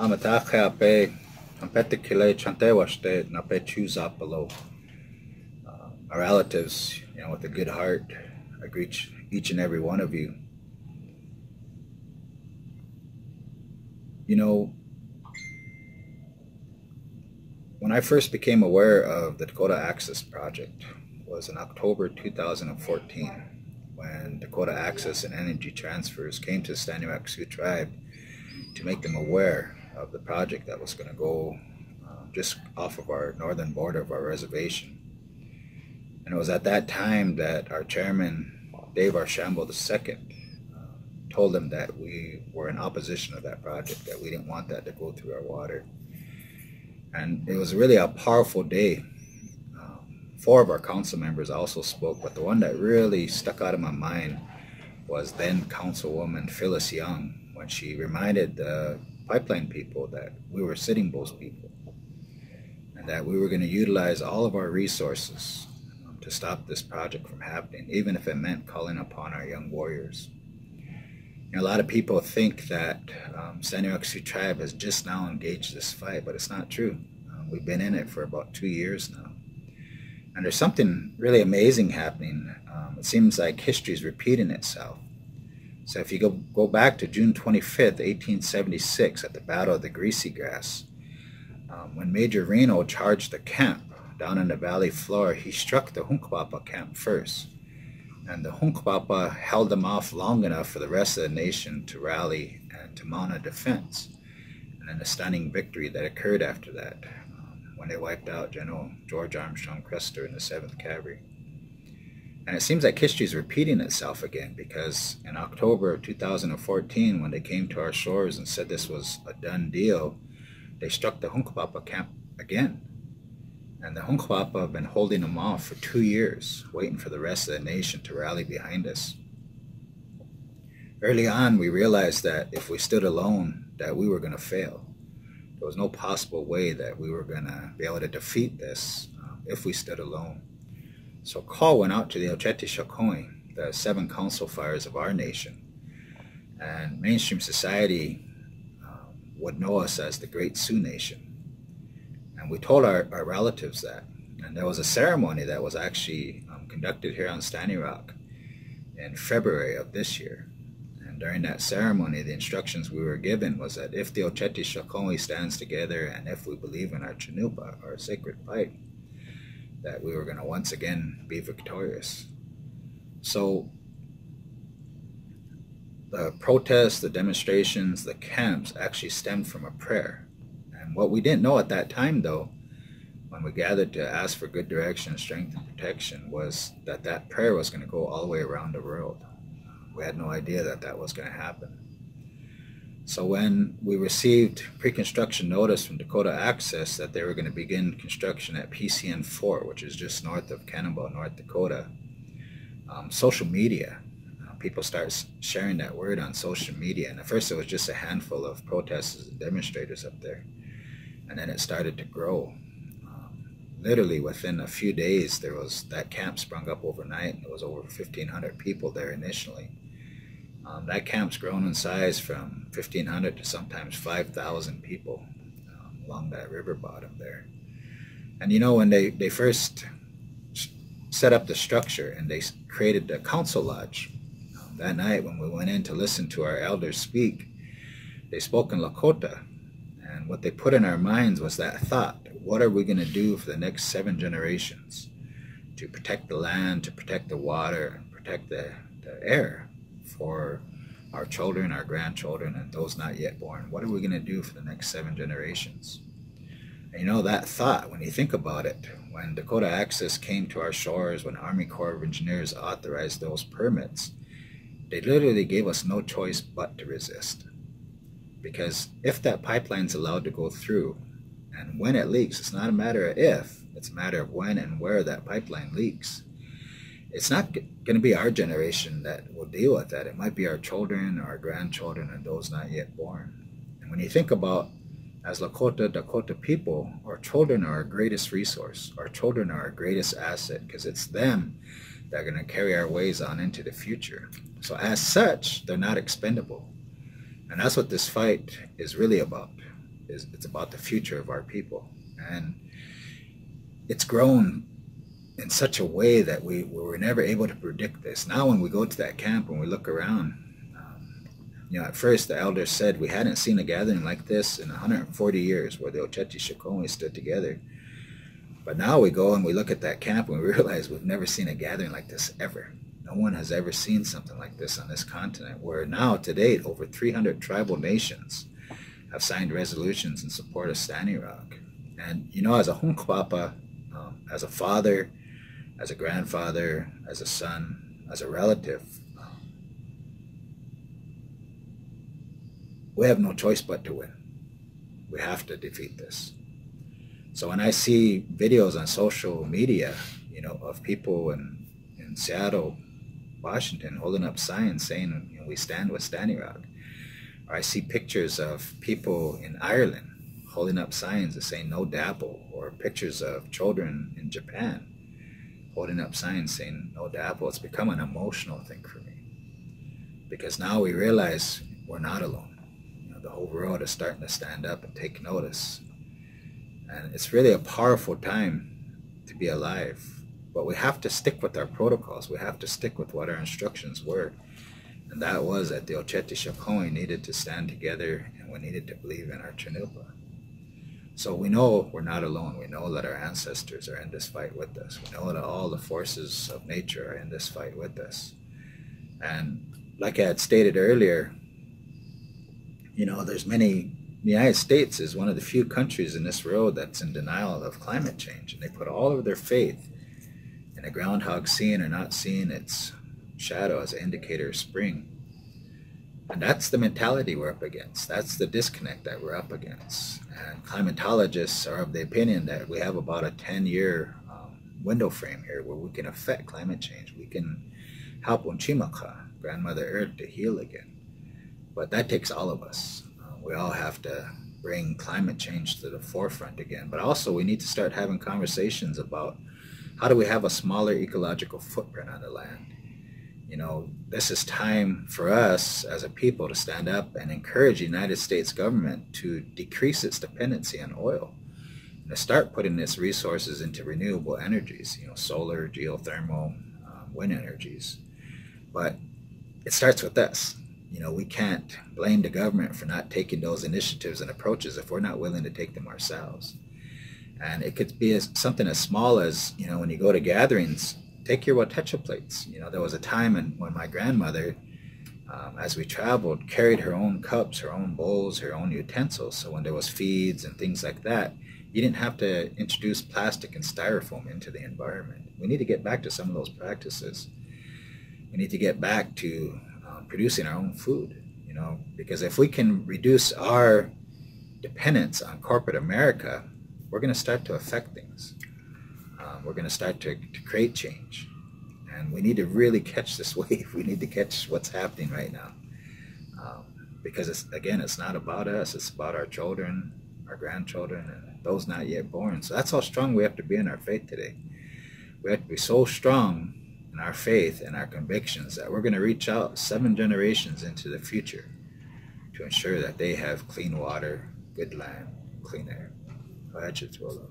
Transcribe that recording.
Amatakape, Ampetikile Chantewashte, Nape Chuzapalo. Our relatives, with a good heart, I greet each and every one of you. When I first became aware of the Dakota Access project was in October 2014, when Dakota Access and Energy Transfers came to the Staniwak Sioux tribe to make them aware of the project that was going to go just off of our northern border of our reservation. And it was at that time that our chairman, Dave Archambault II, told them that we were in opposition of that project, that we didn't want that to go through our water. And it was really a powerful day. 4 of our council members also spoke, but the one that really stuck out of my mind was then Councilwoman Phyllis Young, when she reminded the pipeline people that we were Sitting Bull's people and that we were going to utilize all of our resources to stop this project from happening, even if it meant calling upon our young warriors. A lot of people think that Staniwak Sioux tribe has just now engaged this fight, but it's not true. We've been in it for about 2 years now. And there's something really amazing happening. It seems like history is repeating itself. So if you go back to June 25th, 1876, at the Battle of the Greasy Grass, when Major Reno charged the camp down in the valley floor, he struck the Hunkpapa camp first. And the Hunkpapa held them off long enough for the rest of the nation to rally and to mount a defense. And then a stunning victory that occurred after that, when they wiped out General George Armstrong Custer in the 7th Cavalry. And it seems like history is repeating itself again, because in October of 2014, when they came to our shores and said this was a done deal, they struck the Hunkpapa camp again. And the Hunkpapa have been holding them off for 2 years, waiting for the rest of the nation to rally behind us. Early on, we realized that if we stood alone, that we were going to fail. There was no possible way that we were going to be able to defeat this if we stood alone. So a call went out to the Ocheti Shakoi, the 7 council fires of our nation. And mainstream society would know us as the Great Sioux Nation. And we told our relatives that. And there was a ceremony that was actually conducted here on Staniwak in February of this year. And during that ceremony, the instructions we were given was that if the Ocheti Shakoi stands together and if we believe in our Chinupa, our sacred fight, that we were going to once again be victorious. So the protests, the demonstrations, the camps actually stemmed from a prayer. And what we didn't know at that time, though, when we gathered to ask for good direction, strength, and protection, was that that prayer was going to go all the way around the world. We had no idea that that was going to happen. So when we received pre-construction notice from Dakota Access that they were going to begin construction at PCN 4, which is just north of Cannonball, North Dakota, social media, people start sharing that word on social media. And at first it was just a handful of protesters and demonstrators up there. And then it started to grow. Literally within a few days, there was that camp sprung up overnight. And there was over 1,500 people there initially. That camp's grown in size from 1,500 to sometimes 5,000 people along that river bottom there. And when they first set up the structure and they created the council lodge, that night when we went in to listen to our elders speak, they spoke in Lakota. And what they put in our minds was that thought: what are we going to do for the next 7 generations to protect the land, to protect the water, and protect the air for our children, our grandchildren, and those not yet born? What are we going to do for the next 7 generations? And that thought, when you think about it, when Dakota Access came to our shores, when Army Corps of Engineers authorized those permits, they literally gave us no choice but to resist. Because if that pipeline's allowed to go through, and when it leaks, it's not a matter of if, it's a matter of when and where that pipeline leaks. It's not going to be our generation that will deal with that. It might be our children, our grandchildren, and those not yet born. And when you think about, as Lakota, Dakota people, our children are our greatest resource. Our children are our greatest asset, because it's them that are going to carry our ways on into the future. So as such, they're not expendable. And that's what this fight is really about. it's about the future of our people. And it's grown in such a way that we were never able to predict this. Now when we go to that camp and we look around, at first the elders said we hadn't seen a gathering like this in 140 years where the Oceti Sakowin stood together. But now we go and we look at that camp and we realize we've never seen a gathering like this ever. No one has ever seen something like this on this continent, where now to date over 300 tribal nations have signed resolutions in support of Standing Rock. And as a Hunkpapa, as a father, as a grandfather, as a son, as a relative, we have no choice but to win. We have to defeat this. So when I see videos on social media, of people in Seattle, Washington, holding up signs saying, we stand with Standing Rock, or I see pictures of people in Ireland holding up signs that say NODAPL, or pictures of children in Japan holding up signs saying NODAPL, it's become an emotional thing for me. Because now we realize we're not alone. The whole world is starting to stand up and take notice. And it's really a powerful time to be alive. But we have to stick with our protocols. We have to stick with what our instructions were. And that was that the Oceti Sakowin needed to stand together, and we needed to believe in our Chanilpa. So we know we're not alone. We know that our ancestors are in this fight with us. We know that all the forces of nature are in this fight with us. And like I had stated earlier, there's many. The United States is one of the few countries in this world that's in denial of climate change, and they put all of their faith in a groundhog seeing or not seeing its shadow as an indicator of spring. And that's the mentality we're up against. That's the disconnect that we're up against. And climatologists are of the opinion that we have about a 10-year window frame here where we can affect climate change. We can help Unchimaka, Grandmother Earth, to heal again. But that takes all of us. We all have to bring climate change to the forefront again. But also we need to start having conversations about how do we have a smaller ecological footprint on the land. This is time for us as a people to stand up and encourage the United States government to decrease its dependency on oil and to start putting its resources into renewable energies, solar, geothermal, wind energies. But it starts with us. We can't blame the government for not taking those initiatives and approaches if we're not willing to take them ourselves. And it could be something as small as, when you go to gatherings, take your watecha plates. There was a time when my grandmother, as we traveled, carried her own cups, her own bowls, her own utensils. So when there was feeds and things like that, you didn't have to introduce plastic and styrofoam into the environment. We need to get back to some of those practices. We need to get back to producing our own food, because if we can reduce our dependence on corporate America, we're going to start to affect things. We're going to start to create change. And we need to really catch this wave. We need to catch what's happening right now. Because, it's not about us. It's about our children, our grandchildren, and those not yet born. So that's how strong we have to be in our faith today. We have to be so strong in our faith and our convictions that we're going to reach out 7 generations into the future to ensure that they have clean water, good land, clean air. Go ahead, Chitwolo.